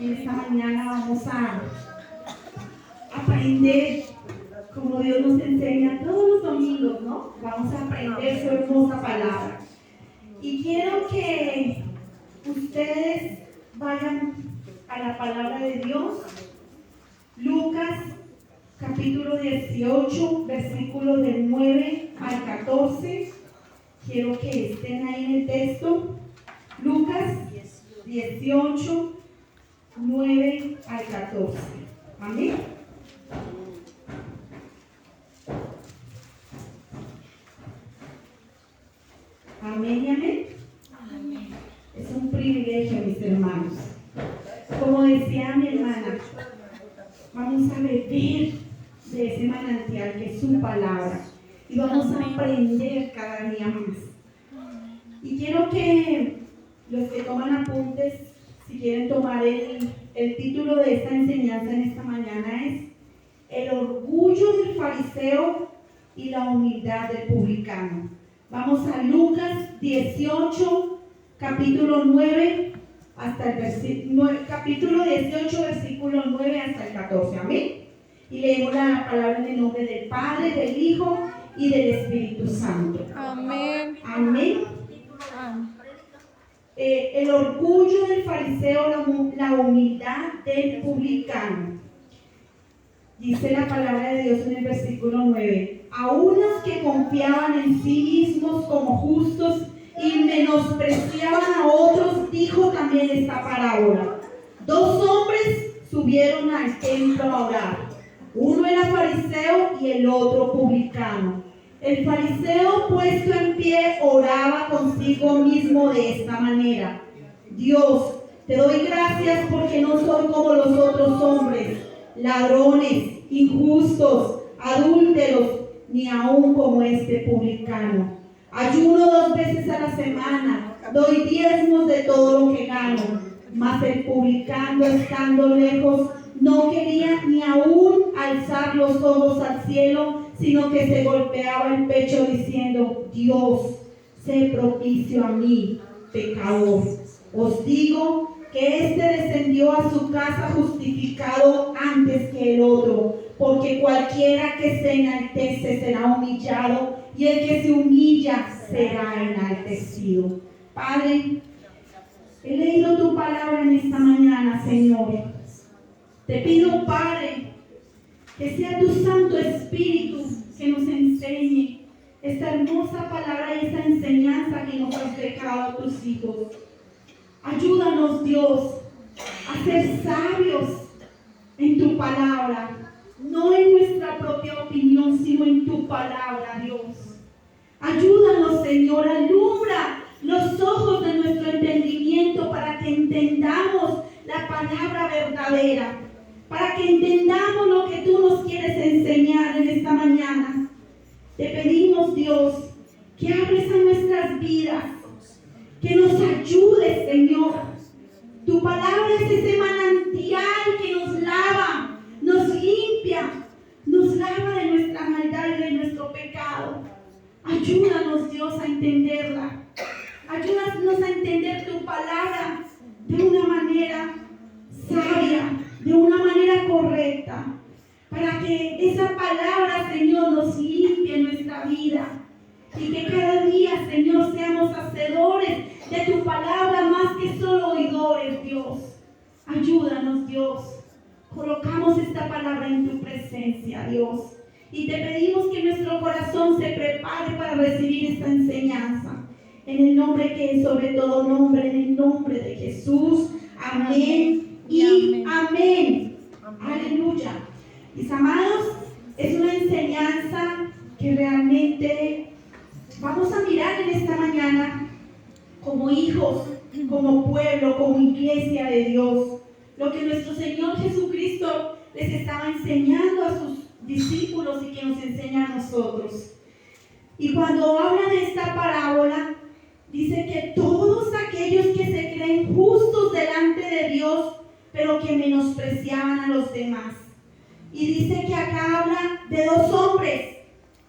En esta mañana vamos a aprender como Dios nos enseña todos los domingos, ¿no? Vamos a aprender su hermosa palabra. Y quiero que ustedes vayan a la palabra de Dios. Lucas capítulo 18, versículos del 9 al 14. Quiero que estén ahí en el texto. Lucas 18, 9 al 14. Amén. Amén y amén. Amén. Es un privilegio, mis hermanos. Como decía mi hermana, vamos a beber de ese manantial que es su palabra y vamos a aprender cada día más. Y quiero que los que toman apuntes, si quieren tomar el título de esta enseñanza en esta mañana es El orgullo del fariseo y la humildad del publicano. Vamos a Lucas 18, capítulo 9 hasta el capítulo 18, versículo 9 hasta el 14. Amén. Y leemos la palabra en el nombre del Padre, del Hijo y del Espíritu Santo. Amén. Amén. El orgullo del fariseo, la humildad del publicano. Dice la palabra de Dios en el versículo 9. A unos que confiaban en sí mismos como justos y menospreciaban a otros, dijo también esta parábola. Dos hombres subieron al templo a orar. Uno era fariseo y el otro publicano. El fariseo, puesto en pie, oraba consigo mismo de esta manera: Dios, te doy gracias porque no soy como los otros hombres, ladrones, injustos, adúlteros, ni aún como este publicano. Ayuno 2 veces a la semana, doy diezmos de todo lo que gano. Mas el publicano, estando lejos, no quería ni aún alzar los ojos al cielo, sino que se golpeaba el pecho diciendo: Dios, sé propicio a mí, pecador. Os digo que éste descendió a su casa justificado antes que el otro, porque cualquiera que se enaltece será humillado, y el que se humilla será enaltecido. Padre, he leído tu palabra en esta mañana, Señor. Te pido, Padre, que sea tu Santo Espíritu que nos enseñe esta hermosa palabra y esta enseñanza que nos has dejado a tus hijos. Ayúdanos, Dios, a ser sabios en tu palabra, no en nuestra propia opinión, sino en tu palabra, Dios. Ayúdanos, Señor, alumbra los ojos de nuestro entendimiento para que entendamos la palabra verdadera, para que entendamos lo que tú nos quieres enseñar en esta mañana. Te pedimos, Dios, que hables a nuestras vidas, que nos ayudes, Señor. Tu palabra es ese manantial que nos lava, nos limpia, nos lava de nuestra maldad y de nuestro pecado. Ayúdanos, Dios, a entenderla. Ayúdanos a entender tu palabra de una manera sabia, de una manera correcta, para que esa palabra, Señor, nos limpie nuestra vida y que cada día, Señor, seamos hacedores de tu palabra más que solo oidores, Dios. Ayúdanos, Dios. Colocamos esta palabra en tu presencia, Dios, y te pedimos que nuestro corazón se prepare para recibir esta enseñanza. En el nombre que es sobre todo nombre, en el nombre de Jesús. Amén y amén. Aleluya. Mis amados, es una enseñanza que realmente vamos a mirar en esta mañana como hijos, como pueblo, como iglesia de Dios. Lo que nuestro Señor Jesucristo les estaba enseñando a sus discípulos y que nos enseña a nosotros. Y cuando habla de esta parábola, dice que todos aquellos que se creen justos delante de Dios, pero que menospreciaban a los demás. Y dice que acá habla de dos hombres.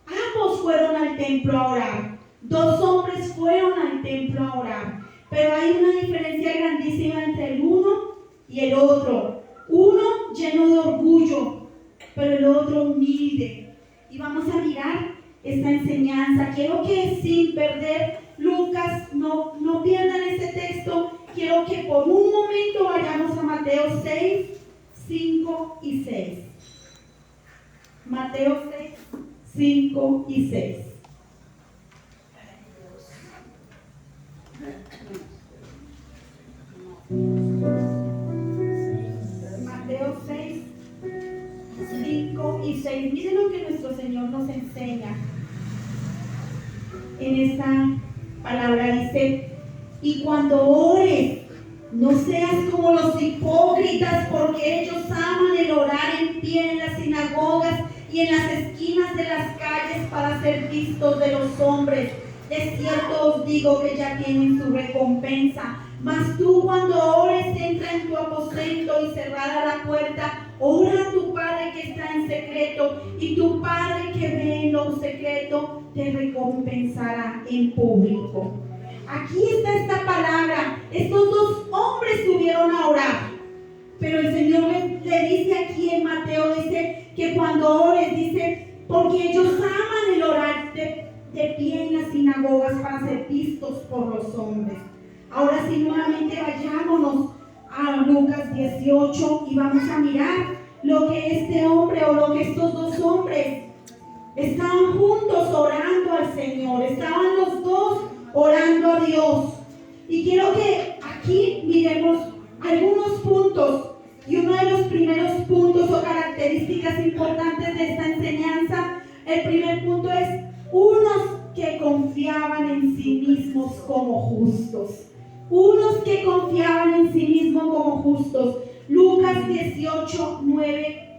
Ambos fueron al templo a orar. Dos hombres fueron al templo a orar. Pero hay una diferencia grandísima entre el uno y el otro. Uno lleno de orgullo, pero el otro humilde. Y vamos a mirar esta enseñanza. Quiero que sin perder Lucas, no pierdan este texto. Quiero que por un momento vayamos a Mateo 6, 5 y 6. Mateo 6, 5 y 6. Mateo 6, 5 y 6. Miren lo que nuestro Señor nos enseña en esta palabra. Dice: y cuando ores, no seas como los hipócritas, porque ellos aman el orar en pie en las sinagogas y en las esquinas de las calles para ser vistos de los hombres. De cierto os digo que ya tienen su recompensa. Mas tú, cuando ores, entra en tu aposento y cerrada la puerta, ora a tu Padre que está en secreto, y tu Padre que ve en lo secreto te recompensará en público. Aquí está esta palabra. Estos dos hombres subieron a orar, pero el Señor le dice aquí en Mateo, dice que cuando ores, dice, porque ellos aman el orar de pie en las sinagogas para ser vistos por los hombres. Ahora sí, nuevamente vayámonos a Lucas 18 y vamos a mirar lo que este hombre o lo que estos dos hombres estaban juntos orando al Señor. Estaban los dos orando a Dios. Y quiero que aquí miremos algunos puntos. Y uno de los primeros puntos o características importantes de esta enseñanza, el primer punto es unos que confiaban en sí mismos como justos. Unos que confiaban en sí mismos como justos. Lucas 18, 9,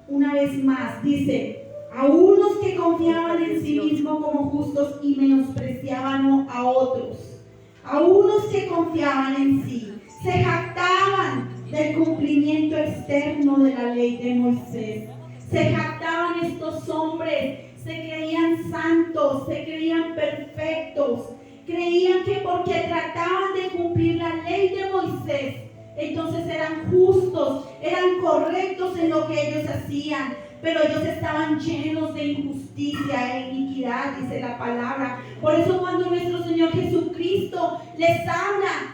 una vez más, dice: a unos que confiaban en sí mismos como justos y menospreciaban a otros. A unos que confiaban en sí, se jactaban del cumplimiento externo de la ley de Moisés. Se jactaban estos hombres, se creían santos, se creían perfectos. Creían que porque trataban de cumplir la ley de Moisés, entonces eran justos, eran correctos en lo que ellos hacían. Pero ellos estaban llenos de injusticia e iniquidad, dice la palabra. Por eso cuando nuestro Señor Jesucristo les habla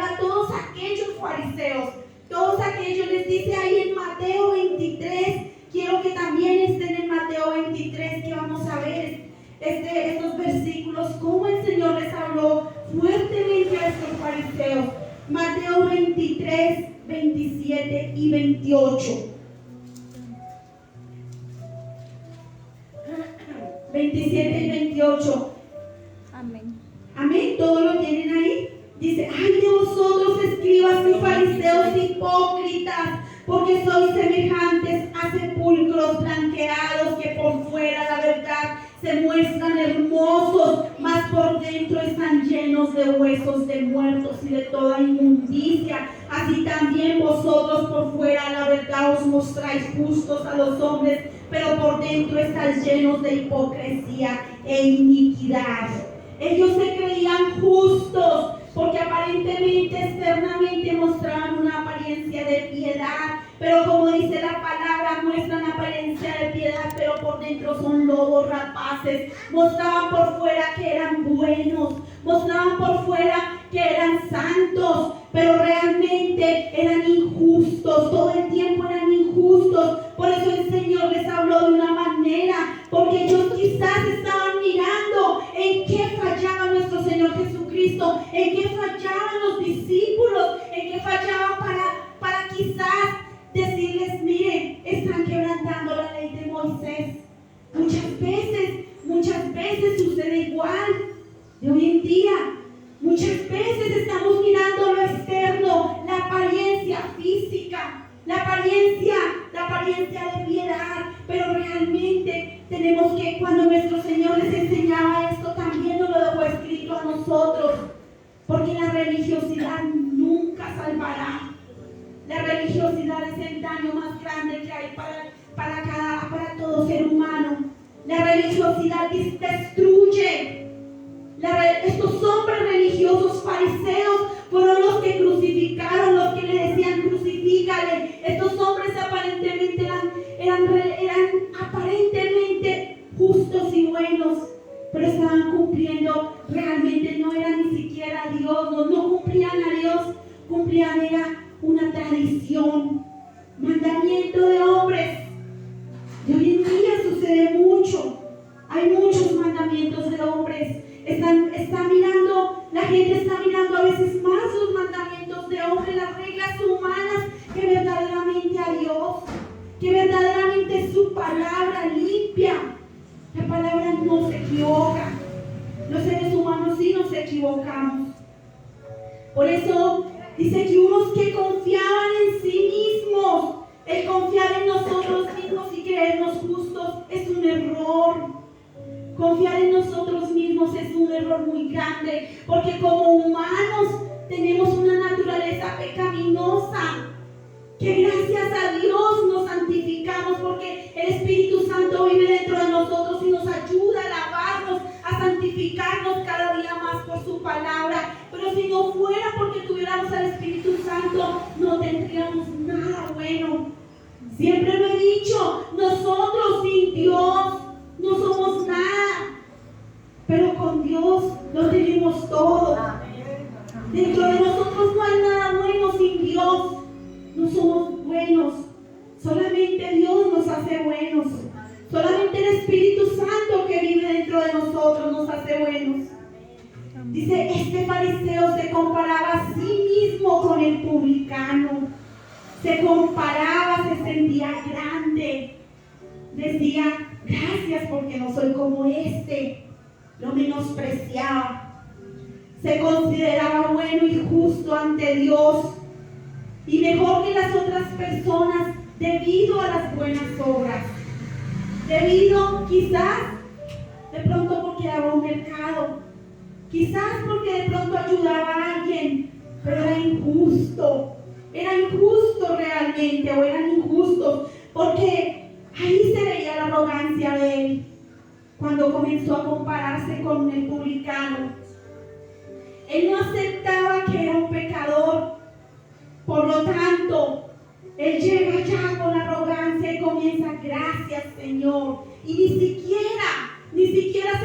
a todos aquellos fariseos, todos aquellos, les dice ahí en Mateo 23, quiero que también estén en Mateo 23, que vamos a ver estos versículos, cómo el Señor les habló fuertemente a estos fariseos. Mateo 23, 27 y 28. 27 y 28. Amén. Amén. ¿Todo lo tienen ahí? Dice: ay de vosotros, escribas y fariseos hipócritas, porque sois semejantes a sepulcros blanqueados, que por fuera, la verdad, se muestran hermosos, mas por dentro están llenos de huesos de muertos y de toda inmundicia. Así también vosotros por fuera, la verdad, os mostráis justos a los hombres, pero por dentro estáis llenos de hipocresía e iniquidad. Ellos se creían justos porque aparentemente, externamente mostraban una apariencia de piedad, pero como dice la palabra, muestran apariencia de piedad, pero por dentro son lobos rapaces. Mostraban por fuera que eran buenos, mostraban por fuera que eran santos, pero realmente eran injustos, todo el tiempo eran injustos. Por eso el Señor les habló de una manera, porque ellos quizás estaban mirando en qué fallaba nuestro Señor Jesucristo, en qué fallaban los discípulos, en qué fallaban para quizás decirles: miren, están quebrantando la ley de Moisés. Muchas veces sucede igual de hoy en día. Muchas veces estamos mirando lo externo, la apariencia física, la apariencia de piedad, pero realmente tenemos que, cuando nuestro Señor les enseñaba esto, también nos lo dejó escrito a nosotros, porque la religiosidad nunca salvará. La religiosidad es el daño más grande que hay para todo ser humano. La religiosidad destruye. Estos hombres religiosos fariseos fueron los que crucificaron, los que le decían: crucifica mandamiento de hombres. Y hoy en día sucede mucho. Hay muchos mandamientos de hombres. Está mirando, la gente está mirando a veces más los mandamientos de hombres, las reglas humanas, que verdaderamente a Dios, que verdaderamente su palabra limpia. La palabra no se equivoca. Los seres humanos sí nos equivocamos. Por eso dice que unos que confiaban en sí mismos, el confiar en nosotros mismos y creernos justos es un error. Confiar en nosotros mismos es un error muy grande, porque como humanos tenemos una naturaleza pecaminosa, que gracias a Dios nos santificamos, porque el Espíritu Santo vive dentro de nosotros y nos ayuda a lavarnos, a santificarnos cada día más por su palabra. Pero si no fuera porque tuviéramos al Espíritu Santo, no tendríamos nada bueno. Siempre lo he dicho, nosotros sin Dios no somos nada, pero con Dios lo tenemos todo. Dentro de nosotros no hay nada bueno sin Dios. No somos buenos, solamente Dios nos hace buenos. Solamente el Espíritu Santo que vive dentro de nosotros nos hace buenos. Dice, este fariseo se comparaba a sí mismo con el publicano. Se comparaba, se sentía grande. Decía, gracias porque no soy como este. Lo menospreciaba. Se consideraba bueno y justo ante Dios y mejor que las otras personas debido a las buenas obras. Debido quizás, de pronto porque daba un mercado. Quizás porque de pronto ayudaba a alguien, pero era injusto. Era injusto realmente, o eran injustos, porque ahí se veía la arrogancia de él cuando comenzó a compararse con el publicano. Él no aceptaba que era un pecador, por lo tanto, él llega ya con arrogancia y comienza, gracias Señor, y ni siquiera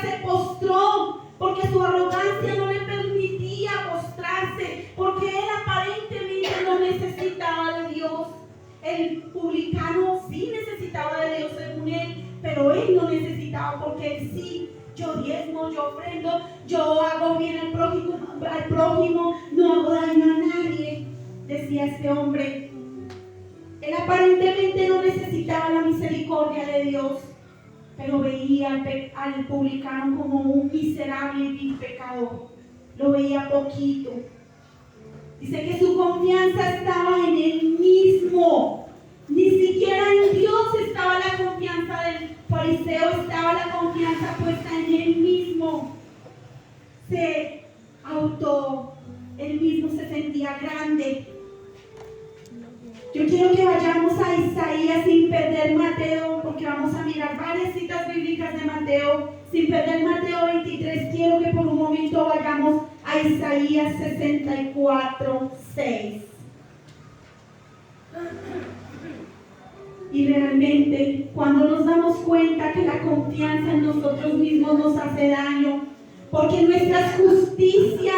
se postró, porque su arrogancia no le permitía postrarse, porque él aparentemente no necesitaba de Dios. El publicano sí necesitaba de Dios según él, pero él no necesitaba, porque él sí, yo diezmo, yo ofrendo, yo hago bien al prójimo, no hago daño a nadie, decía este hombre. Él aparentemente no necesitaba la misericordia de Dios, pero veía al publicano como un miserable y vil pecador. Lo veía poquito. Dice que su confianza estaba en él mismo. Ni siquiera en Dios estaba la confianza del fariseo, estaba la confianza puesta en él mismo. Él mismo se sentía grande. Yo quiero que vayamos a Isaías sin perder Mateo, porque vamos a mirar varias citas bíblicas de Mateo. Sin perder Mateo 23, quiero que por un momento vayamos a Isaías 64:6. Y realmente, cuando nos damos cuenta que la confianza en nosotros mismos nos hace daño, porque nuestras justicias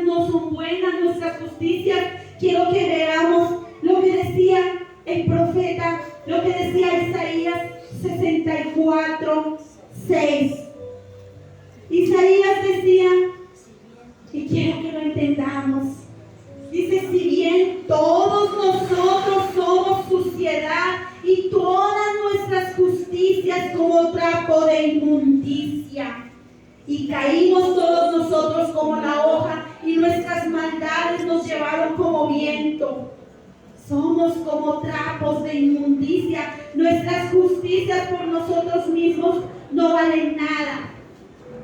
no son buenas, nuestras justicias, quiero que veamos lo que decía el profeta, lo que decía Isaías 64:6. Isaías decía, y quiero que lo entendamos, dice, si bien todos nosotros somos suciedad y todas nuestras justicias como trapo de inmundicia, y caímos todos nosotros como la hoja, y nuestras maldades nos llevaron como viento. Somos como trapos de inmundicia, nuestras justicias por nosotros mismos no valen nada.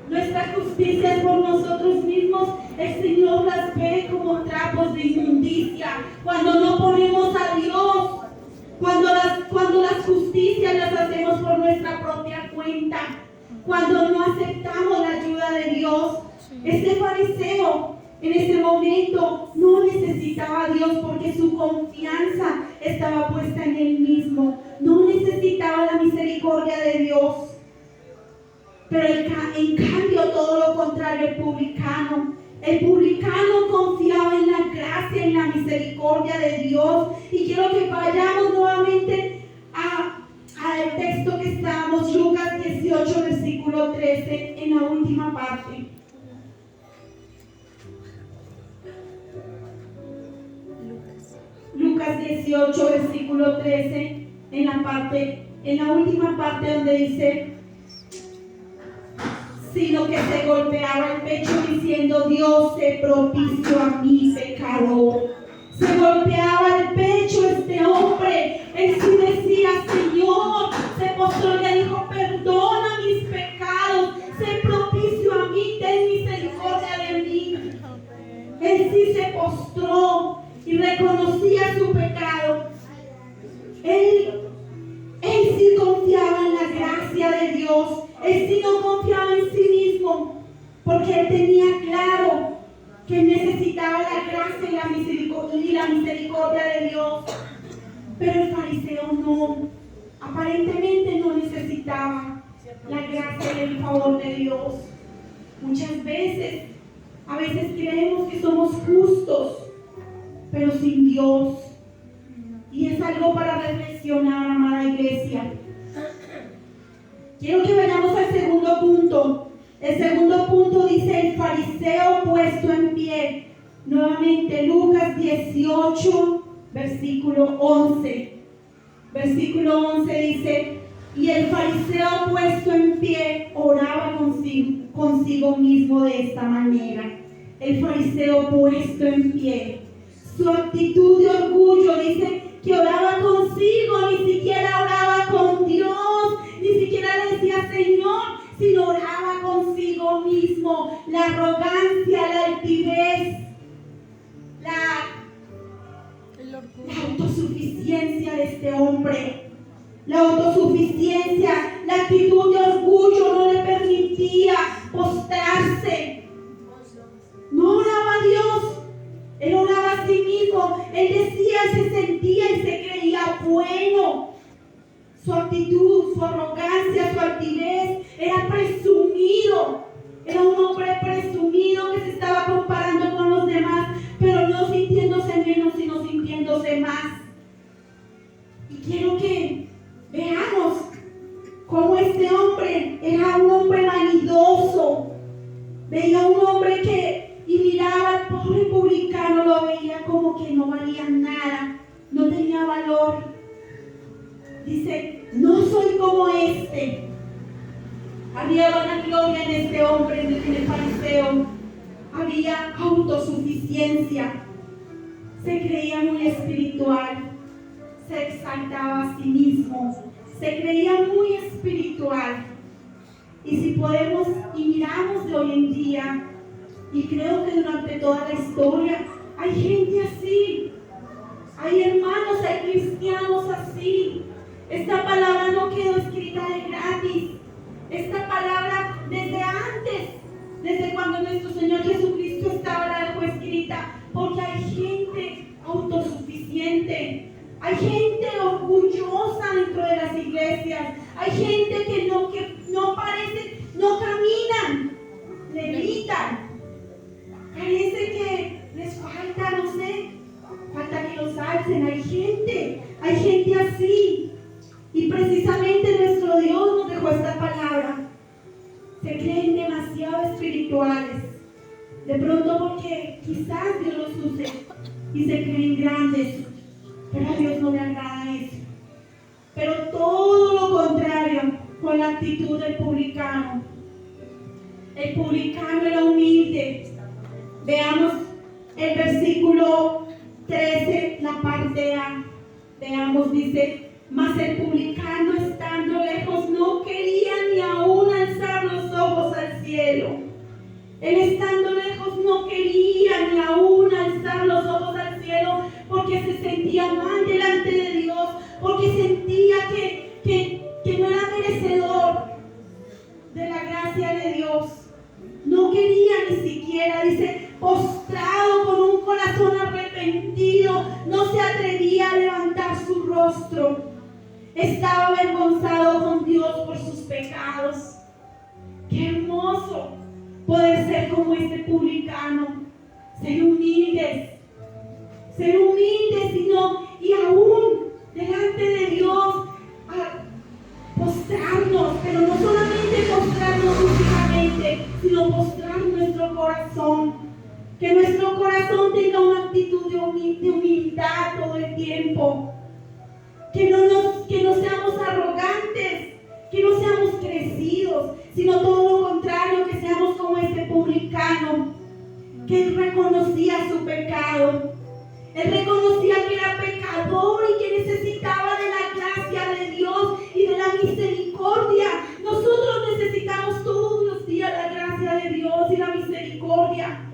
Nuestras justicias por nosotros mismos, el Señor las ve como trapos de inmundicia. Cuando no ponemos a Dios, cuando las justicias las hacemos por nuestra propia cuenta, cuando no aceptamos la ayuda de Dios. Este fariseo en ese momento no necesitaba a Dios, porque su confianza estaba puesta en él mismo. No necesitaba la misericordia de Dios. Pero en cambio, todo lo contrario, el publicano, El publicano confiaba en la gracia, en la misericordia de Dios. Y quiero que vayamos nuevamente al texto que estábamos, Lucas 18, versículo 13, en la última parte. Lucas 18, versículo 13, en la última parte donde dice: sino que se golpeaba el pecho diciendo: Dios se propició a mi pecador. Se golpeaba el pecho este hombre. Él sí decía: Señor, se postró y le dijo: perdona mis pecados, sé propicio a mí, ten misericordia de mí. Él sí se postró y reconocía su pecado. Él sí confiaba en la gracia de Dios. Él sí no confiaba en sí mismo, porque él tenía claro que necesitaba la gracia y la misericordia de Dios. Pero el fariseo no, aparentemente no necesitaba la gracia y el favor de Dios. Muchas veces, a veces creemos que somos justos, pero sin Dios. Y es algo para reflexionar, amada iglesia. Quiero que vayamos al segundo punto. El segundo punto dice: el fariseo puesto en pie. Nuevamente Lucas 18, versículo 11. Versículo 11 dice: y el fariseo puesto en pie oraba consigo mismo de esta manera. El fariseo puesto en pie. Su actitud de orgullo dice que oraba consigo, ni siquiera oraba con Dios, ni siquiera le decía Señor, sino oraba consigo mismo. La arrogancia, la altivez, la autosuficiencia de este hombre, la autosuficiencia, la actitud de orgullo no le permitía postrarse. No oraba a Dios, él oraba a sí mismo. Él decía, se sentía y se creía bueno. Su actitud, su arrogancia, su altivez, era presumido. Era un hombre presumido que se estaba comparando con los demás, pero no sintiéndose menos, sino sintiéndose más. Y quiero que veamos cómo este hombre era un hombre vanidoso. Veía un hombre y miraba al pobre publicano, lo veía como que no valía nada, no tenía valor. Dice: no soy como este. Había vanagloria en este hombre, en el fariseo. Había autosuficiencia. Se creía muy espiritual. Se exaltaba a sí mismo. Se creía muy espiritual. Y si podemos y miramos de hoy en día, y creo que durante toda la historia hay gente así. Hay hermanos, hay cristianos así. Esta palabra no quedó escrita de gratis. Esta palabra desde antes, desde cuando nuestro Señor Jesucristo estaba, la dejó escrita, porque hay gente autosuficiente, hay gente orgullosa dentro de las iglesias, hay gente que no parece, no caminan, levitan, parece que les falta, no sé, falta que los alcen. Hay gente así. Y precisamente nuestro Dios nos dejó esta palabra. Se creen demasiado espirituales. De pronto porque quizás Dios los use y se creen grandes, pero a Dios no le agrada eso. Pero todo lo contrario con la actitud del publicano. El publicano era humilde. Veamos el versículo 13, la parte A. Veamos, dice: mas el publicano, estando lejos, no quería ni aún alzar los ojos al cielo. Él, estando lejos, no quería ni aún alzar los ojos al cielo, porque se sentía mal delante de Dios, porque sentía que no era merecedor de la gracia de Dios. No quería ni siquiera, dice, postrado con un corazón arrepentido, no se atrevía a levantar su rostro. Estaba avergonzado con Dios por sus pecados. ¡Qué hermoso! poder ser como este publicano, ser humildes, y aún delante de Dios, postrarnos, pero no solamente postrarnos físicamente, sino postrar nuestro corazón. Que nuestro corazón tenga una actitud de humildad todo el tiempo. Que no seamos arrogantes, que no seamos crecidos, sino todo lo contrario, que seamos como este publicano, que él reconocía su pecado. Él reconocía que era pecador y que necesitaba de la gracia de Dios y de la misericordia. Nosotros necesitamos todos los días la gracia de Dios y la misericordia.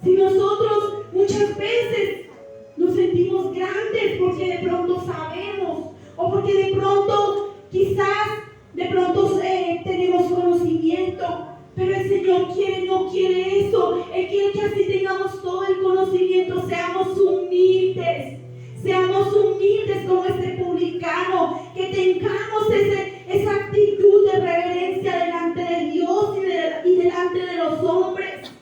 Si nosotros muchas veces nos sentimos grandes porque de pronto sabemos, o porque de pronto tenemos conocimiento, pero el Señor no quiere eso. Él quiere que así tengamos todo el conocimiento, seamos humildes como este publicano, que tengamos esa actitud de reverencia delante de Dios y delante de los hombres.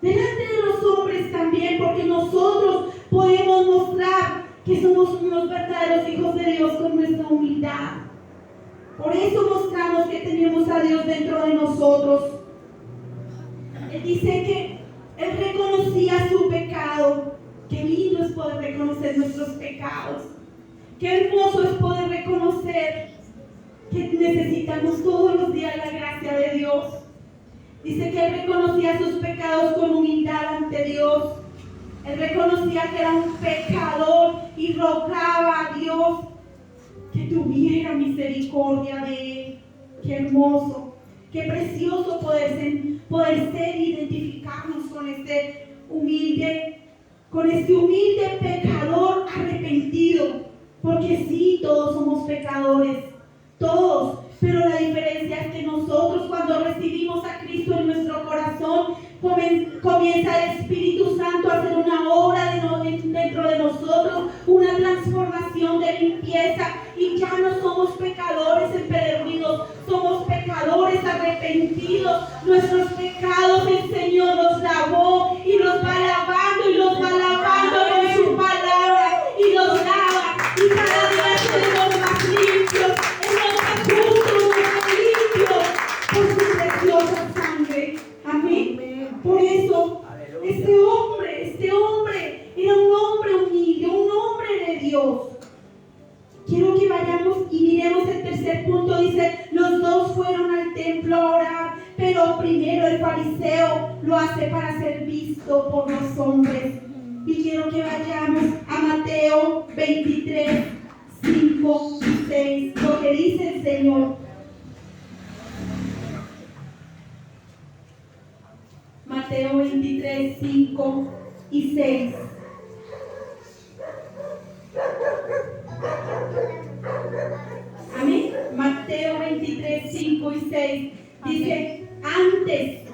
Delante de los hombres también, porque nosotros podemos mostrar que somos unos verdaderos hijos de Dios con nuestra humildad. Por eso mostramos que tenemos a Dios dentro de nosotros. Él dice que él reconocía su pecado. Qué lindo es poder reconocer nuestros pecados. Qué hermoso es poder reconocer que necesitamos todos los días la gracia de Dios. Dice que él reconocía sus pecados con humildad ante Dios. Él reconocía que era un pecador y rogaba a Dios que tuviera misericordia de él. Qué hermoso, qué precioso poder ser identificarnos con este humilde pecador arrepentido. Porque sí, todos somos pecadores, todos. Pero la diferencia es que nosotros, cuando recibimos a Cristo en nuestro corazón, comienza el Espíritu Santo a hacer una obra dentro de nosotros, una transformación de limpieza, y ya no somos pecadores empedernidos, somos pecadores arrepentidos. Nuestros pecados el Señor los lavó y los va lavando con su palabra, y los lava, y cada día seremos más limpios. Por su preciosa sangre. Amén. Por eso, este hombre era un hombre humilde, un hombre de Dios. Quiero que vayamos y miremos el tercer punto. Dice, los dos fueron al templo a orar, pero primero el fariseo lo hace para ser visto por los hombres. Y quiero que vayamos a Mateo 23, 5 y 6, lo que dice el Señor. Mateo 23, 5 y 6. Amén. Mateo 23, 5 y 6 dice: antes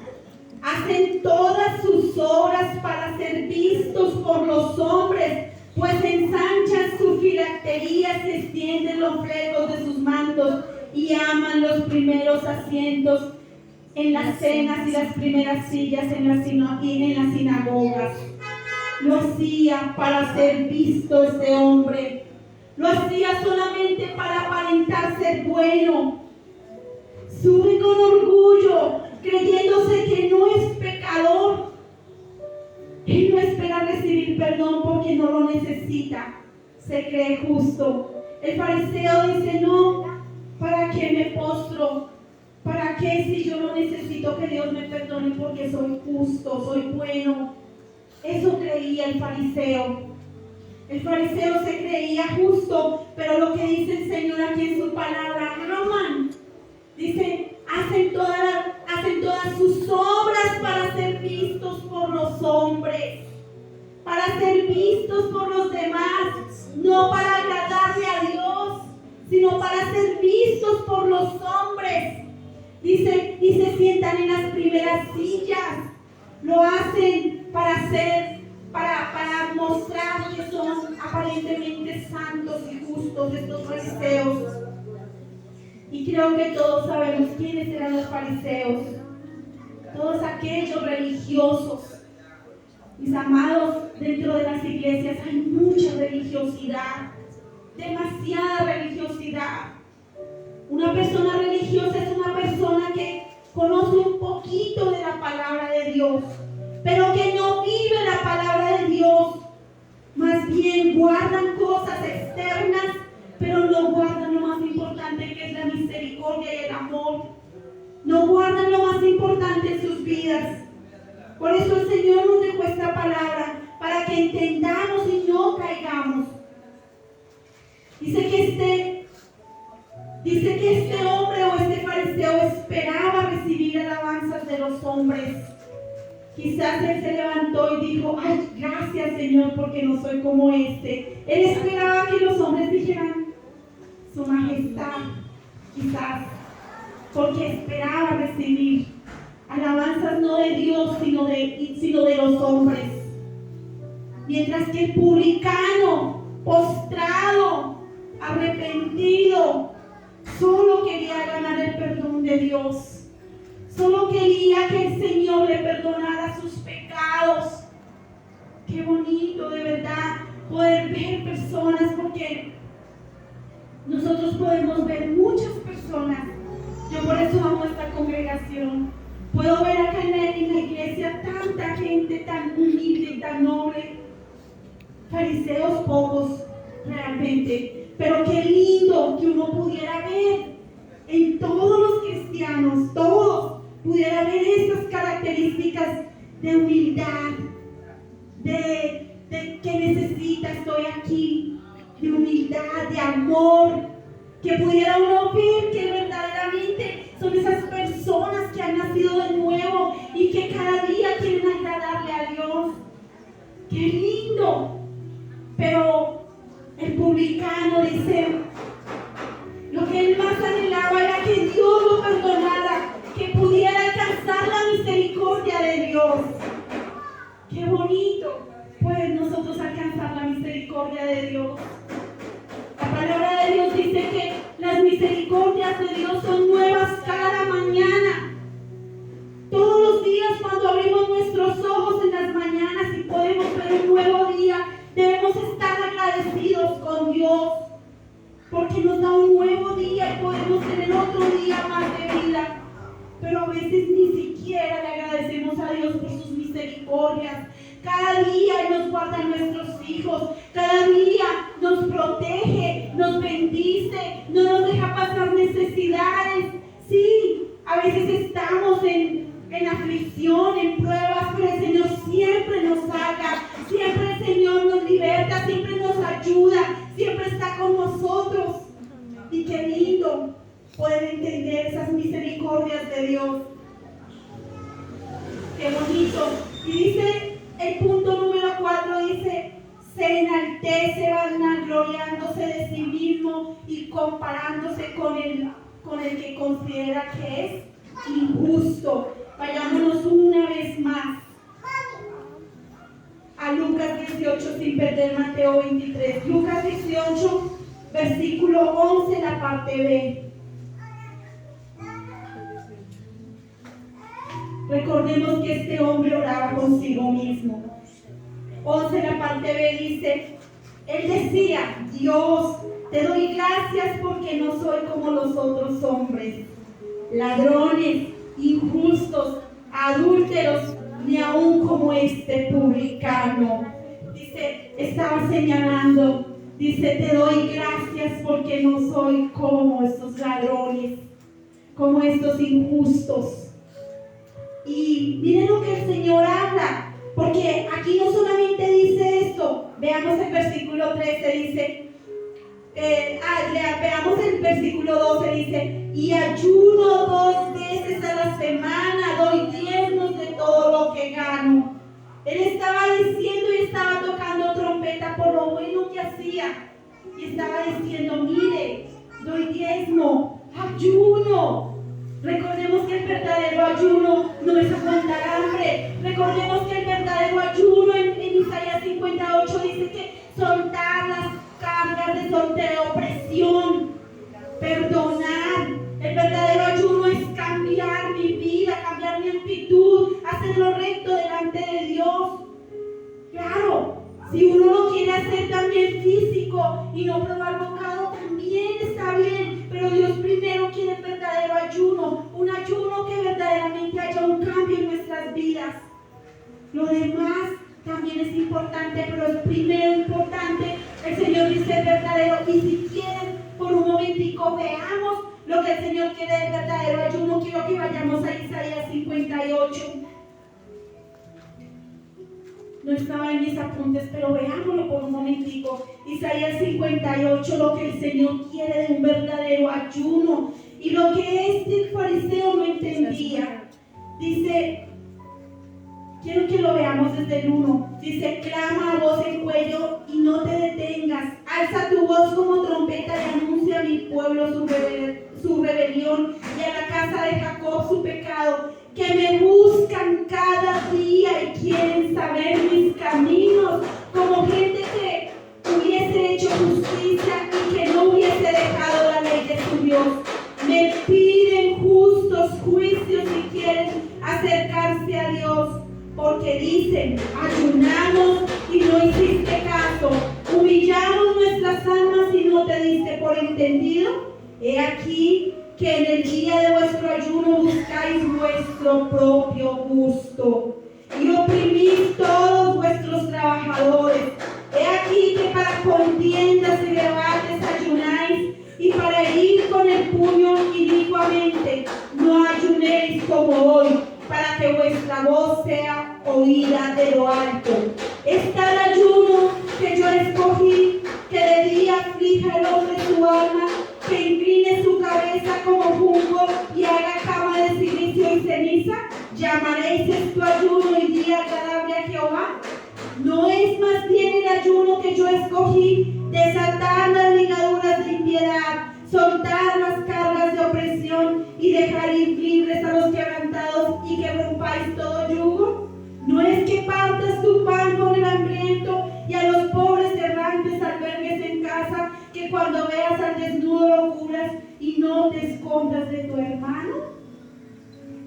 hacen todas sus obras para ser vistos por los hombres, pues ensanchan su filactería, se extienden los flecos de sus mantos y aman los primeros asientos en las cenas y las primeras sillas en las sinagogas. Lo hacía para ser visto este hombre. Lo hacía solamente para aparentar ser bueno. Sube con orgullo, creyéndose que no es pecador. Él no espera recibir perdón porque no lo necesita. Se cree justo. El fariseo dice: no, ¿para qué me postro? ¿Para qué si yo no necesito que Dios me perdone porque soy justo, soy bueno? Eso creía el fariseo. El fariseo se creía justo, pero lo que dice el Señor aquí en su palabra, Román, dice: hacen todas sus obras para ser vistos por los hombres, para ser vistos por los demás, no para agradarle a Dios, sino para ser vistos por los hombres. Dice, y se sientan en las primeras sillas. Lo hacen para mostrar que son aparentemente santos y justos estos fariseos. Y creo que todos sabemos quiénes eran los fariseos. todos aquellos religiosos. Mis amados, dentro de las iglesias hay mucha religiosidad, demasiada religiosidad. Una persona religiosa es una persona que conoce un poquito de la palabra de Dios, pero que no vive la palabra de Dios. Más bien guardan cosas externas, pero no guardan lo más importante, que es la misericordia y el amor. No guardan lo más importante en sus vidas. Por eso el Señor nos dejó esta palabra, para que entendamos y no caigamos. Dice que este hombre o este fariseo esperaba recibir alabanzas de los hombres. Quizás él se levantó y dijo: ay, gracias Señor, porque no soy como este. Él esperaba que los hombres dijeran: su majestad, quizás, porque esperaba recibir alabanzas no de Dios, sino de los hombres. Mientras que el publicano, postrado, arrepentido, solo quería ganar el perdón de Dios. Solo quería que el Señor le perdonara sus pecados. Qué bonito, de verdad, poder ver personas, porque nosotros podemos ver muchas personas. Yo por eso amo esta congregación. Puedo ver acá en la iglesia tanta gente tan humilde y tan noble. Fariseos pocos realmente, pero qué lindo que uno pudiera ver en todos los cristianos, todos, pudiera ver estas características de humildad, de que necesita, estoy aquí, de humildad, de amor, que pudiera uno ver que verdaderamente son esas personas que han nacido de nuevo y que cada día quieren agradarle a Dios. ¡Qué lindo! Pero el publicano dice, lo que él más anhelaba era que Dios lo perdonara, que pudiera alcanzar la misericordia de Dios. ¡Qué bonito! Pues nosotros alcanzar la misericordia de Dios. La palabra de Dios dice que las misericordias de Dios son nuevas cada mañana. Todos los días, cuando abrimos nuestros ojos en las mañanas y podemos ver un nuevo día, debemos estar agradecidos con Dios, porque nos da un nuevo día y podemos tener otro día más de vida. Pero a veces ni siquiera le agradecemos a Dios por sus misericordias. Cada día nos guarda a nuestros hijos, cada día nos protege, nos bendice, no nos deja pasar necesidades. Sí, a veces estamos en aflicción, en pruebas, pero el Señor siempre nos saca, siempre el Señor nos liberta, siempre nos ayuda, siempre está con nosotros. Y qué lindo poder entender esas misericordias de Dios. Qué bonito. Y dice el punto número 4, dice: se enaltece vanagloriándose de sí mismo y comparándose con el que considera que es injusto. Vayámonos una vez más a Lucas 18 sin perder Mateo 23. Lucas 18, versículo 11, la parte B. Recordemos que este hombre oraba consigo mismo. 11, la parte B dice: él decía, Dios, te doy gracias porque no soy como los otros hombres, ladrones, injustos, adúlteros, ni aún como este publicano. Dice, estaba señalando, dice, te doy gracias porque no soy como estos ladrones, como estos injustos. Y miren lo que el Señor habla, porque aquí no solamente dice esto. Veamos el versículo 13, dice, veamos el versículo 12, dice, y ayuno 2 veces a la semana, doy diezmos de todo lo que gano. Él estaba diciendo y estaba tocando trompeta por lo bueno que hacía, y estaba diciendo, mire, doy diezmo, ayuno. Recordemos que el verdadero ayuno no es aguantar hambre. Recordemos que el verdadero ayuno en Isaías 58 dice que soltar las cargas de opresión, perdonar. El verdadero ayuno es cambiar mi vida, cambiar mi rectitud, hacer lo recto delante de Dios. Claro, si uno lo quiere hacer también físico y no probar bocado, también está bien, pero Dios primero quiere verdadero ayuno, un ayuno que verdaderamente haya un cambio en nuestras vidas. Lo demás también es importante, pero es primero importante. El Señor dice verdadero. Y si quieren, por un momentico veamos lo que el Señor quiere del verdadero ayuno. Quiero que vayamos a Isaías 58. No estaba en mis apuntes, pero veámoslo por un momentico. Isaías 58, lo que el Señor quiere de un verdadero ayuno. Y lo que este fariseo no entendía. Dice, quiero que lo veamos desde el 1. Dice, clama a voz en cuello y no te detengas. Alza tu voz como trompeta y anuncia a mi pueblo su rebelión y a la casa de Jacob su pecado. Que me buscan cada día y quieren saber mis caminos, como gente que hubiese hecho justicia y que no hubiese dejado la ley de su Dios. Me piden justos juicios y quieren acercarse a Dios, porque dicen, ayunamos y no hiciste caso, humillamos nuestras almas y no te diste por entendido. He aquí que en el día de vuestro ayuno buscáis vuestro propio gusto y oprimís todos vuestros trabajadores. He aquí que para contiendas y debates ayunáis, y para herir con el puño inicuamente. No ayunéis como hoy, para que vuestra voz sea oída de lo alto. Está el ayuno que yo escogí, que de día aflija el hombre su alma, que incline su cabeza como junco y haga cama de silicio y ceniza. ¿Llamaréis esto ayuno y día agradable a Jehová? ¿No es más bien el ayuno que yo escogí, desatar las ligaduras de impiedad, soltar las cargas de opresión y dejar ir libres a los quebrantados y que rompáis todo yugo? ¿No es que partas tu pan con el hambriento y a los pobres errantes albergues en casa, que cuando veas al desnudo lo cubras y no te escondas de tu hermano?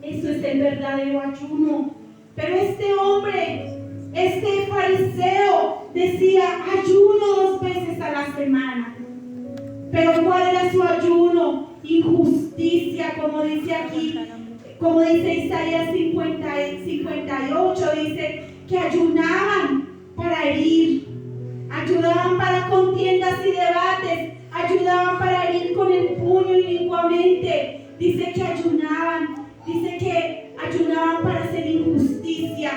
Eso es el verdadero ayuno. Pero este hombre, este fariseo, decía ayuno 2 veces a la semana. Pero ¿cuál era su ayuno? Injusticia, como dice aquí, como dice Isaías 58, dice que ayunaban para herir, ayudaban para contiendas y debates, ayudaban para herir con el puño inicuamente. Dice que ayunaban para hacer injusticia,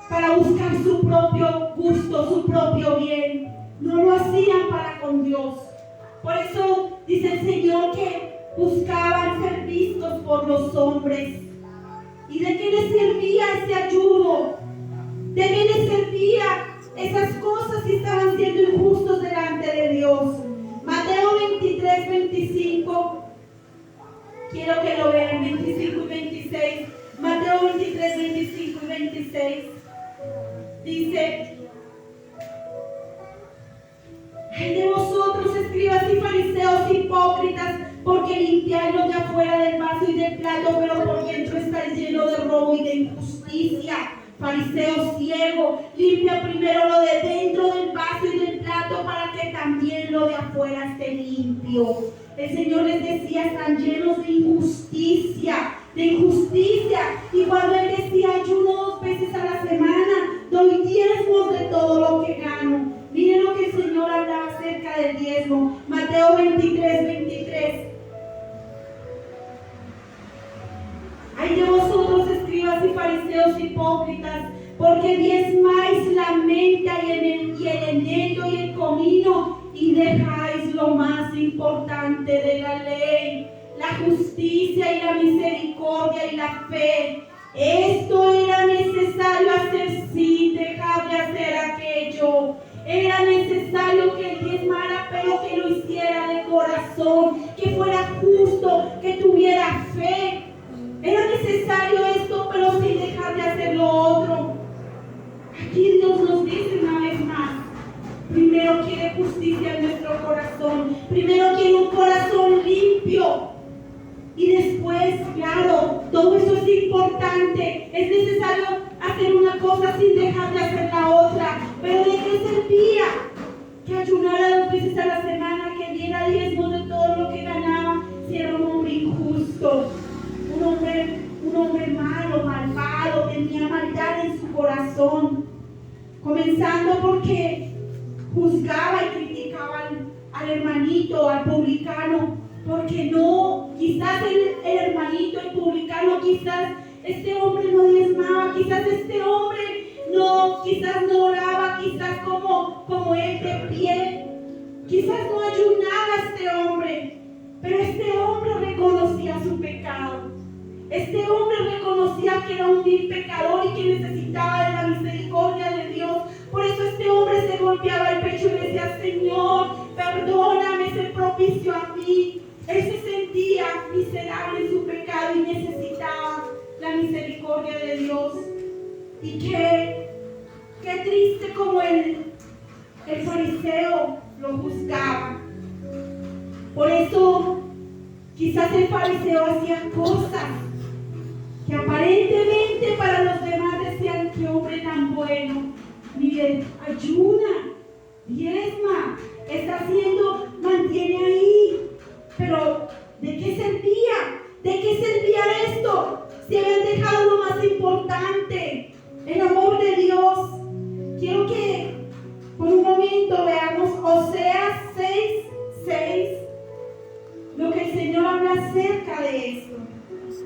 para buscar su propio gusto, su propio bien. No lo hacían para con Dios. Por eso dice el Señor que buscaban ser vistos por los hombres. ¿Y de qué les servía ese ayuno? ¿De qué les servía esas cosas si estaban siendo injustos delante de Dios? Mateo 23, 25. Quiero que lo vean, 25 y 26. Mateo 23, 25 y 26. Dice: ay de vosotros, escribas y fariseos hipócritas, porque limpiáis lo de afuera del vaso y del plato, pero por dentro estáis llenos de robo y de injusticia. Fariseo ciego, limpia primero lo de dentro del vaso y del plato, para que también lo de afuera esté limpio. El Señor les decía, están llenos de injusticia. Y cuando Él decía, ayuno 2 veces a la semana, doy diezmos de todo lo que gano. Miren lo que el Señor hablaba acerca del diezmo. Mateo 23, 23. Ay de vosotros, escribas y fariseos hipócritas, porque diezmáis la menta y el eneldo y el comino, y dejáis lo más importante de la ley, la justicia y la misericordia y la fe. Esto era necesario hacer sin dejar de hacer aquello. Era necesario que él diezmara, pero que lo hiciera de corazón, que fuera justo, que tuviera fe. Era necesario esto, pero sin dejar de hacer lo otro. Aquí Dios nos dice una vez más: primero quiere justicia en nuestro corazón, primero quiere un corazón limpio. Y después, claro, todo eso es importante, Es necesario hacer una cosa sin dejar de hacer la otra. Pero ¿de qué servía que ayunara 2 veces a la semana, que diera diezmos de todo lo que ganaba, si era un hombre injusto? Un hombre malo, malvado, tenía maldad en su corazón. Comenzando porque juzgaba y criticaba al hermanito, al publicano, porque no, quizás el hermanito, el publicano, quizás este hombre no diezmaba, quizás este hombre quizás no oraba, quizás como él de pie, quizás no ayunaba este hombre, pero este hombre reconocía su pecado. Este hombre reconocía que era un vil pecador y que necesitaba de la misericordia de Dios. Por eso este hombre se golpeaba el pecho y decía: Señor, perdóname, sé propicio a mí. Él se sentía miserable en su pecado y necesitaba la misericordia de Dios. Y qué triste como el fariseo lo juzgaba. Por eso quizás el fariseo hacía cosas que aparentemente para los demás decían: qué hombre tan bueno. Miren, ayuna, diezma, está haciendo, mantiene ahí. Pero ¿de qué servía? ¿De qué servía esto? Si habían dejado lo más importante, el amor de Dios. Quiero que por un momento veamos Oseas 6:6, lo que el Señor habla acerca de esto.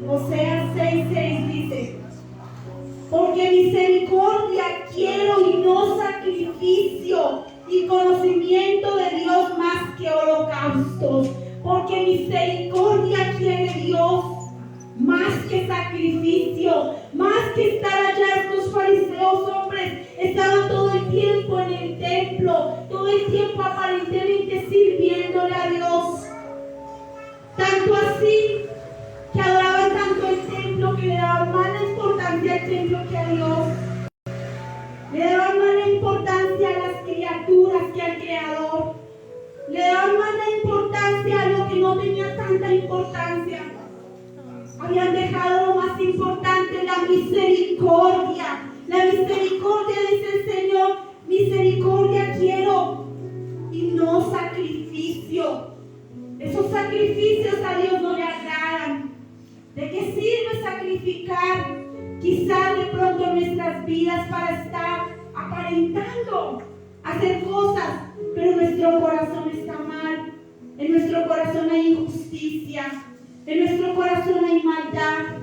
Oseas 6:6 dice: porque misericordia quiero y no sacrificio, y conocimiento de Dios más que holocaustos. Porque misericordia quiere Dios más que sacrificio, más que estar allá. Estos fariseos, hombres, estaban todo el tiempo en el templo, todo el tiempo aparentemente sirviéndole a Dios. Tanto así que adoraban tanto el templo que le daban más importancia al templo que a Dios. Le daban más importancia a las criaturas que al Creador. Le daban más importancia a lo que no tenía tanta importancia. Habían dejado lo más importante, la misericordia. La misericordia, dice el Señor: misericordia quiero y no sacrificio. Esos sacrificios a Dios no le agradan. ¿De qué sirve sacrificar quizás de pronto nuestras vidas para estar aparentando hacer cosas, pero nuestro corazón está mal? En nuestro corazón hay injusticia, en nuestro corazón hay maldad,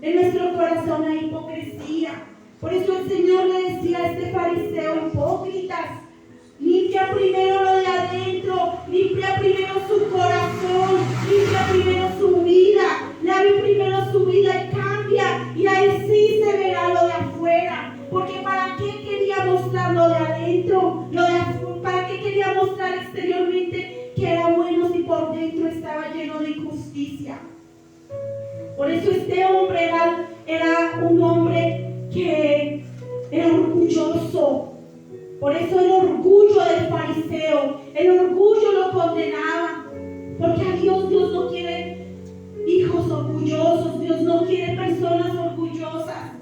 en nuestro corazón hay hipocresía. Por eso el Señor le decía a este fariseo: hipócritas, limpia primero lo de adentro, limpia primero su corazón, limpia primero su vida, lave primero su vida y cambia, y ahí sí se verá lo de afuera. Porque ¿para qué quería mostrar lo de adentro? ¿Para qué quería mostrar exteriormente que era bueno si por dentro estaba lleno de injusticia? Por eso este hombre era un hombre que era orgulloso. Por eso el orgullo del fariseo, el orgullo lo condenaba. Porque a Dios no quiere hijos orgullosos, Dios no quiere personas orgullosas.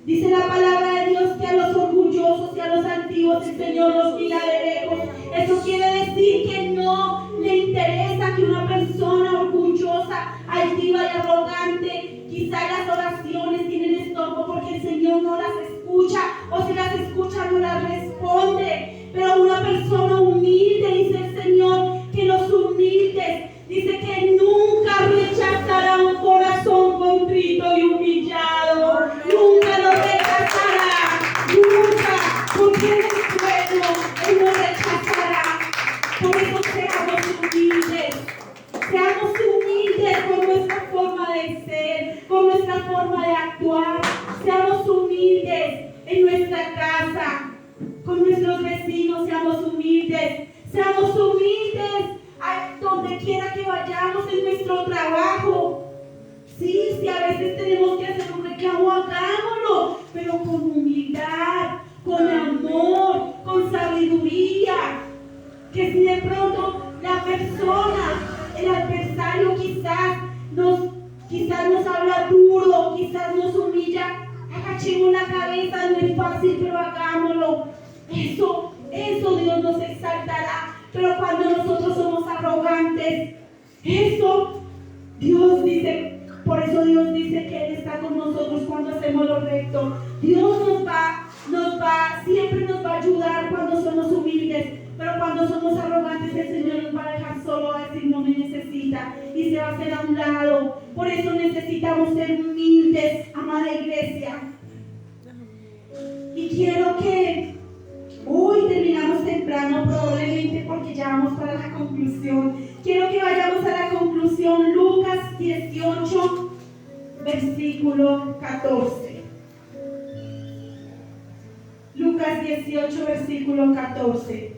Dice la palabra de Dios que a los orgullosos y a los antiguos el Señor los mira de lejos. Eso quiere decir que no le interesa que una persona orgullosa, altiva y arrogante, quizá las oraciones tienen estorbo porque el Señor no las escucha, o si las escucha no las responde. Pero una persona humilde, dice el Señor, que los humildes, dice que nunca rechazará un corazón contrito y humillado. Nunca lo rechazará, nunca, porque Él es bueno, Él no rechazará. Por eso seamos humildes con nuestra forma de ser, con nuestra forma de actuar. Seamos humildes en nuestra casa, con nuestros vecinos, seamos humildes donde quiera que vayamos, en nuestro trabajo. Sí, a veces tenemos que hacer un reclamo, hagámoslo, pero con humildad, con amor, con sabiduría. Que si de pronto la persona, el adversario quizás nos habla duro, quizás nos humilla, agachemos la cabeza, no es fácil, pero hagámoslo. Eso Dios nos exaltará. Pero cuando nosotros somos arrogantes, eso Dios dice, por eso Dios dice que Él está con nosotros cuando hacemos lo recto. Dios siempre nos va a ayudar cuando somos humildes, pero cuando somos arrogantes el Señor nos va a dejar solo, a decir no me necesita y se va a hacer a un lado. Por eso necesitamos ser humildes, amada iglesia. Y quiero que hoy terminamos temprano probablemente porque ya vamos para la conclusión. Quiero que vayamos a la conclusión. Lucas 18, versículo 14. Lucas 18, versículo 14.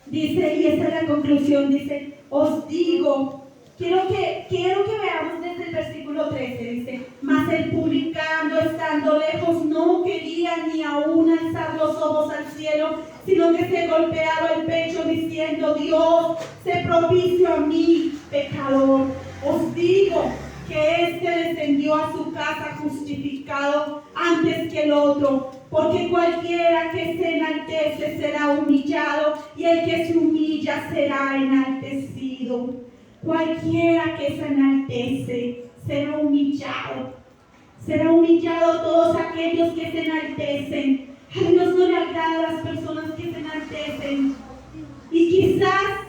Dice, y esta es la conclusión, dice, os digo, quiero que veamos desde el versículo 13, dice, mas el publicano estando lejos no quería ni aún alzar los ojos al cielo, sino que se golpeaba el pecho diciendo, Dios, sé propicio a mí, pecador. Os digo que éste descendió a su casa justificado antes que el otro, porque cualquiera que se enaltece será humillado, y el que se humilla será enaltecido. Cualquiera que se enaltece será humillado. Será humillado todos aquellos que se enaltecen. A Dios no le agrada a las personas que se enaltecen. Y quizás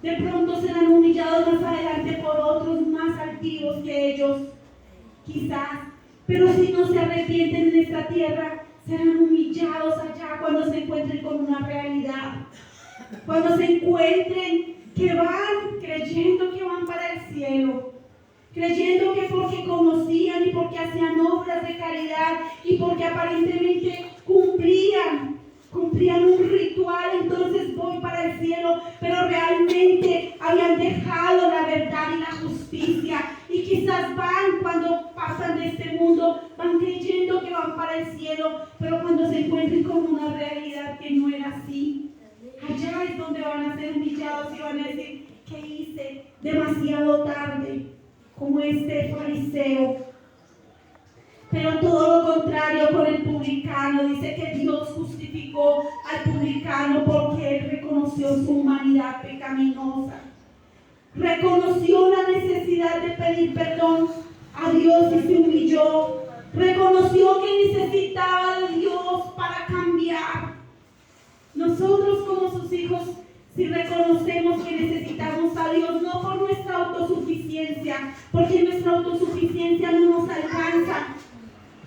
de pronto serán humillados más adelante por otros más altivos que ellos. Quizás. Pero si no se arrepienten en esta tierra, serán humillados allá cuando se encuentren con una realidad. Cuando se encuentren que van creyendo que van para el cielo. Creyendo que porque conocían y porque hacían obras de caridad y porque aparentemente cumplían un ritual, entonces voy para el cielo, pero realmente habían dejado la verdad y la justicia, y quizás van, cuando pasan de este mundo, van creyendo que van para el cielo, pero cuando se encuentren con una realidad que no era así, allá es donde van a ser humillados y van a decir, ¿qué hice? Demasiado tarde, como este fariseo. Pero todo lo contrario con el publicano. Dice que Dios justificó al publicano porque él reconoció su humanidad pecaminosa. Reconoció la necesidad de pedir perdón a Dios y se humilló. Reconoció que necesitaba de Dios para cambiar. Nosotros como sus hijos, si reconocemos que necesitamos a Dios, no por nuestra autosuficiencia, porque nuestra autosuficiencia no nos alcanza.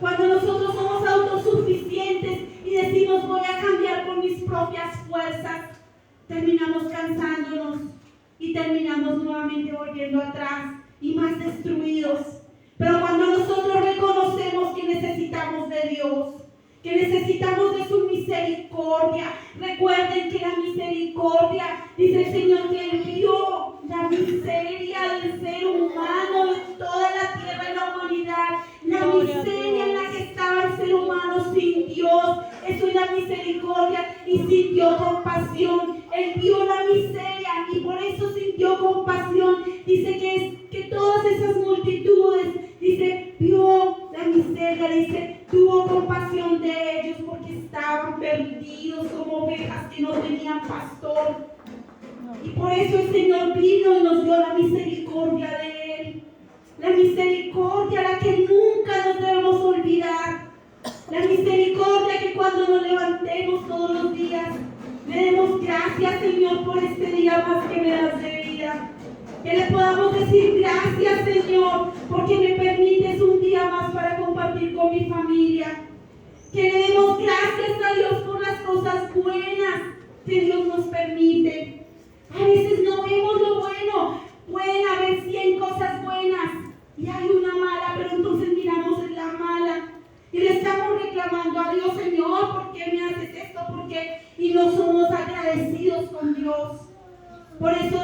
Cuando nosotros somos autosuficientes y decimos voy a cambiar por mis propias fuerzas, terminamos cansándonos y terminamos nuevamente volviendo atrás y más destruidos. Pero cuando nosotros reconocemos que necesitamos de Dios, que necesitamos de su misericordia, recuerden que la misericordia, dice el Señor, que Él vio la miseria del ser humano, de toda la tierra y la humanidad, la miseria en la que estaba el ser humano sin Dios. Eso es la misericordia, y sintió compasión. Él vio la miseria y por eso sintió compasión. Dice que todas esas multitudes, dice, vio la miseria, dice, tuvo compasión de ellos porque estaban perdidos como ovejas que no tenían pastor. Y por eso el Señor vino y nos dio la misericordia de Él. La misericordia, la que nunca nos debemos olvidar. La misericordia que cuando nos levantemos todos los días, le demos gracias, Señor, por este día más que me das de vida. Que le podamos decir gracias, Señor, porque me permites un día más para compartir con mi familia. Que le demos gracias a Dios por las cosas buenas que Dios nos permite. A veces no vemos lo bueno. Pueden haber 100 cosas buenas y hay una mala, pero entonces miramos la mala y le estamos reclamando a Dios, Señor, ¿por qué me haces esto? ¿Por qué? Y no somos agradecidos con Dios. Por eso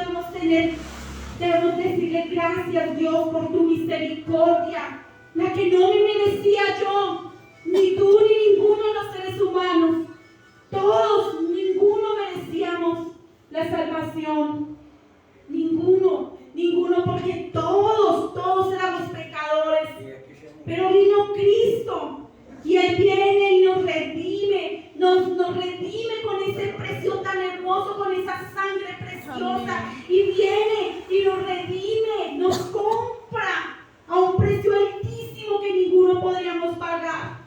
debemos decirle gracias, Dios, por tu misericordia, la que no me merecía yo, ni tú ni ninguno de los seres humanos. Todos, ninguno merecíamos la salvación. Ninguno, porque todos éramos pecadores. Pero vino Cristo desastrosa y viene y nos redime, nos compra a un precio altísimo que ninguno podríamos pagar.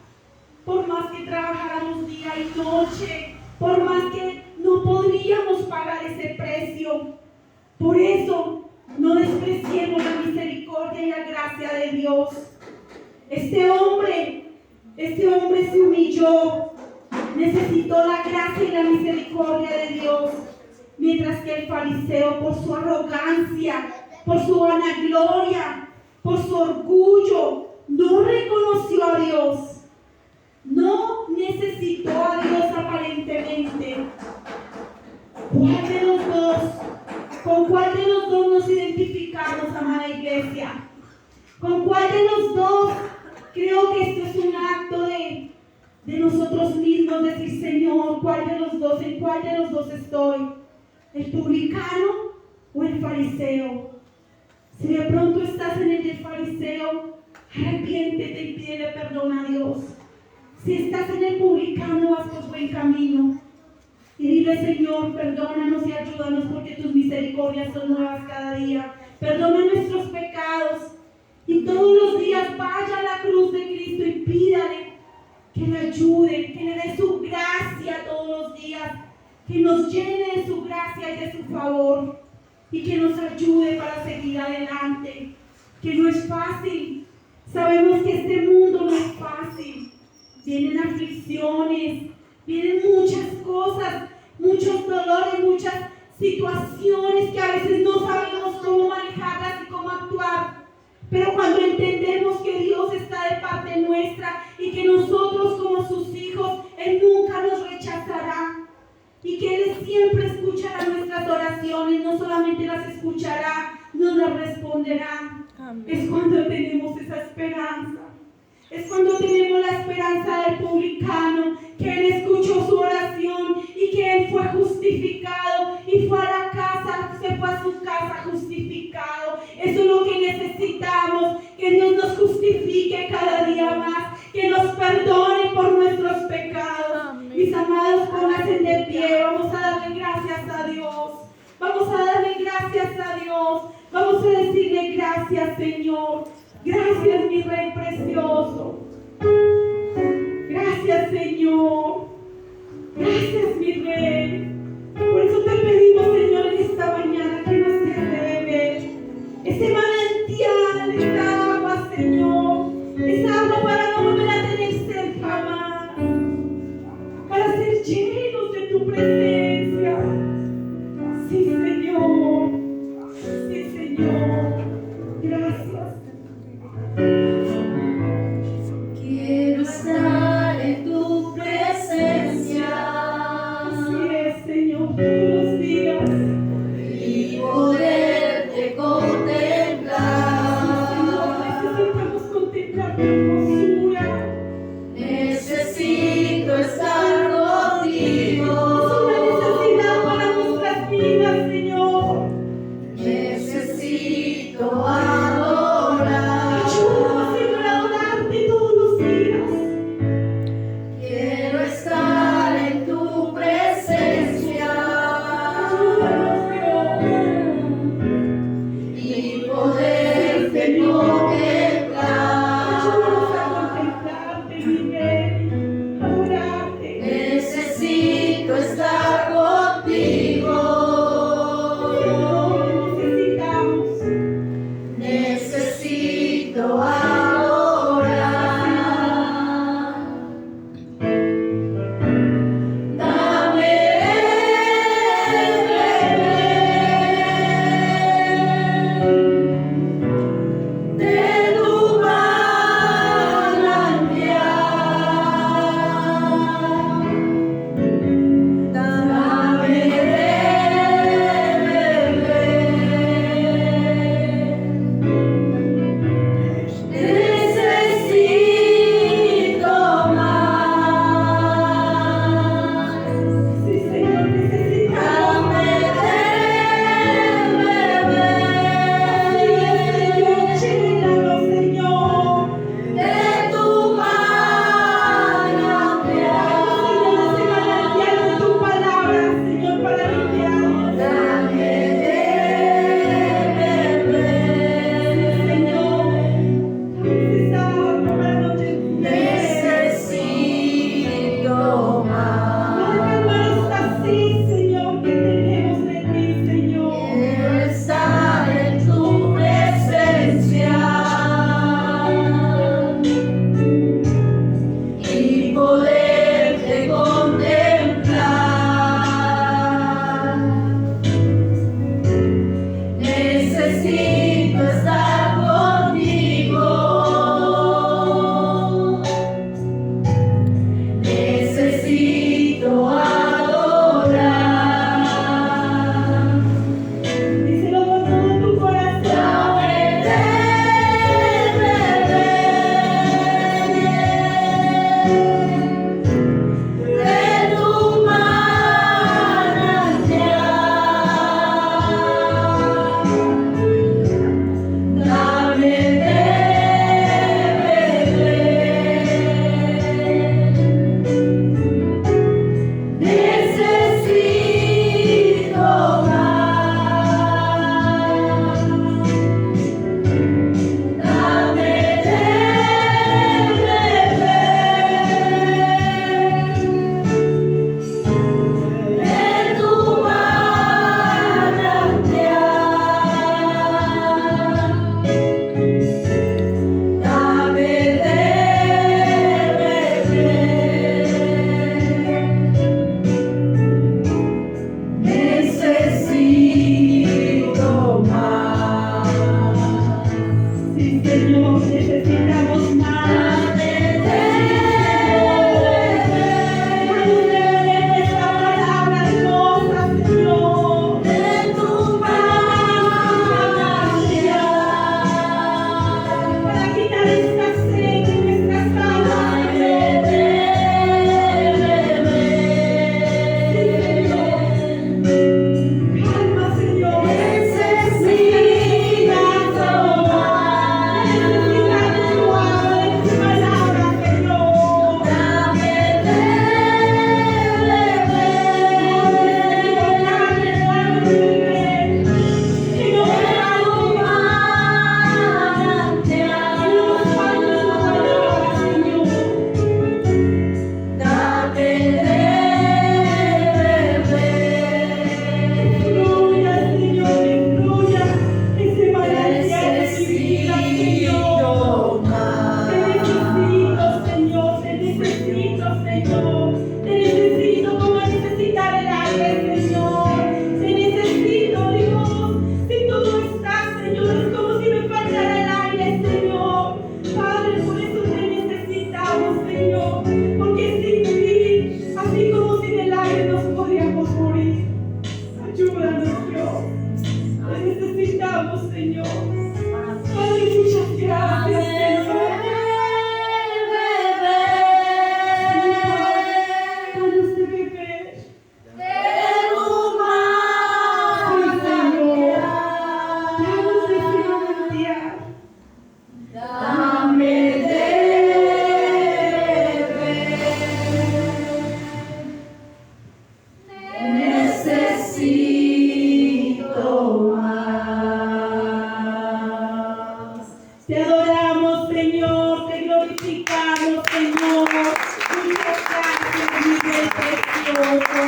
Por más que trabajáramos día y noche, por más que no podríamos pagar ese precio. Por eso, no despreciemos la misericordia y la gracia de Dios. Este hombre se humilló, necesitó la gracia y la misericordia de Dios, mientras que el fariseo, por su arrogancia, por su vanagloria, por su orgullo, no reconoció a Dios, no necesitó a Dios aparentemente. ¿Cuál de los dos? ¿Con cuál de los dos nos identificamos, amada iglesia? ¿Con cuál de los dos? Creo que esto es un acto de nosotros mismos, decir, Señor, ¿cuál de los dos? ¿En cuál de los dos estoy? ¿El publicano o el fariseo? Si de pronto estás en el del fariseo, arrepiéntete y pídele perdón a Dios. Si estás en el publicano, vas por buen camino. Y dile, Señor, perdónanos y ayúdanos porque tus misericordias son nuevas cada día. Perdona nuestros pecados. Y todos los días vaya a la cruz de Cristo y pídale que le ayude, que le dé su gracia todos los días, que nos llene de su gracia y de su favor y que nos ayude para seguir adelante, que no es fácil. Sabemos que este mundo no es fácil. Vienen aflicciones, vienen muchas cosas, muchos dolores, muchas situaciones que a veces no sabemos cómo manejarlas y cómo actuar. Pero cuando entendemos que Dios está de parte nuestra y que nosotros como sus hijos, Él nunca nos rechazará y que Él siempre escuchará nuestras oraciones, no solamente las escuchará, nos las responderá. Amén. Es cuando tenemos esa esperanza. Es cuando tenemos la esperanza del publicano, que Él escuchó su oración y que Él fue justificado y fue a la casa, se fue a su casa justificado. Eso es lo que necesitamos, que Dios nos justifique cada día más, que nos perdone por nuestros pecados. Amén. Mis amados, pónganse de pie, vamos a darle gracias a Dios. Vamos a darle gracias a Dios. Vamos a decirle gracias, Señor. Gracias, mi Rey precioso. Gracias, Señor. Gracias, mi Rey. Por eso te pedimos, Señor, en esta mañana que nos deje de beber ese manantial, esa agua, Señor. Esa agua para no volver a tener sed jamás. Para ser llenos de tu presencia. Sí, Señor. Sí, Señor. Gracias. Quiero estar en tu presencia. Así es, Señor, todos los días. Y poderte contemplar. Señor, necesitamos contemplar tu hermosura. Necesito estar contigo. Es una necesidad para nuestras vidas, Señor. Necesito adorar. Ayúdanos, Señor, a adorarte todos los días. Quiero estar en tu presencia. Ayúdanos, Dios. Y poderte contemplar. Ayúdanos a contemplarte, mi Rey, a adorarte. Necesito estar contigo. Señor, necesitamos. Señor. Padre, muchas gracias, Señor. Danos de beber. Danos de ese manantial. Dame de beber, necesito más. Te adoramos, Señor, te glorificamos, Señor. Muchas gracias, mi Rey precioso.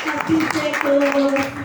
A ti te todo.